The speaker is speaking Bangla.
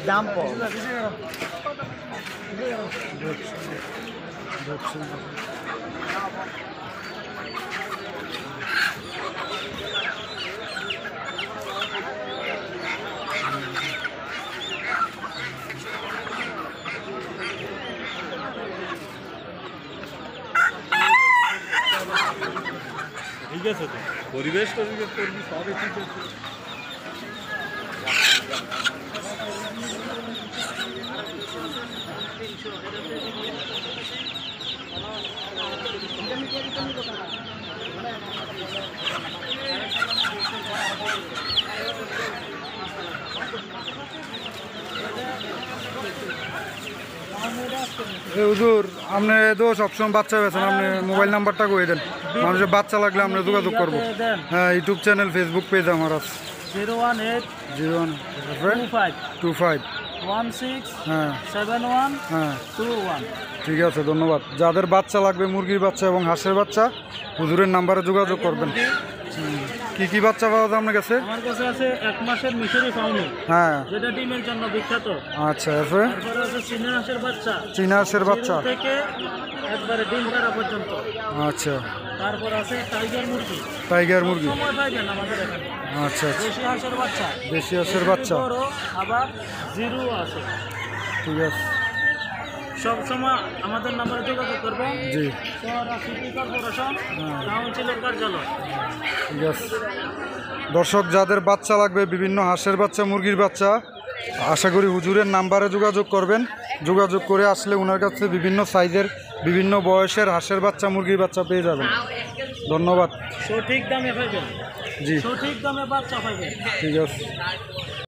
দাম কম ঠিক আছে তো পরিবেশ করবি সবই ঠিক আছে। হুজুর আপনি তো সবসময় বাচ্চা বেছেন, আপনি মোবাইল নাম্বারটা কয়ে দেন, মানুষের বাচ্চা লাগলে আমরা যোগাযোগ করবো। হ্যাঁ, ইউটিউব চ্যানেল, ফেসবুক পেজ আমার আছে 01825 হ্যাঁ হ্যাঁ ঠিক আছে, ধন্যবাদ। যাদের বাচ্চা লাগবে, মুরগির বাচ্চা এবং হাঁসের বাচ্চা, হুজুরের নাম্বারে যোগাযোগ করবেন। কি কি বাচ্চা পাওয়া যায় আপনার কাছে? আমার কাছে আছে 1 মাসের মিশরি ফাউনি, হ্যাঁ, যেটা ডিমের জন্য বিখ্যাত। আচ্ছা, এরপরে তারপরে আছে চীনা হাঁসের বাচ্চা, চীনা হাঁসের বাচ্চা থেকে একবারে ডিম পাড়া পর্যন্ত। আচ্ছা, তারপর আছে টাইগার মুরগি, টাইগার মুরগি, সময় পাইবেন আমাদের এখানে। আচ্ছা আচ্ছা, দেশি হাঁসের বাচ্চা, দেশি হাঁসের বাচ্চা, বড় আবার জিরো আছে। ঠিক আছে, সব সময় আমাদের নাম্বারে যোগাযোগ করবেন। জি, সিটি কর্পোরেশন কাউন্সিলের কার্যালয়। ঠিক আছে। দর্শক, যাদের বাচ্চা লাগবে, বিভিন্ন হাঁসের বাচ্চা, মুরগির বাচ্চা, আশা করি হুজুরের নাম্বারে যোগাযোগ করবেন। যোগাযোগ করে আসলে ওনার কাছে বিভিন্ন সাইজের, বিভিন্ন বয়সের হাঁসের বাচ্চা, মুরগির বাচ্চা পেয়ে যাবেন। ধন্যবাদ। সঠিক দামে পাইবেন, জি, সঠিক দামে বাচ্চা পাইবেন। ঠিক আছে।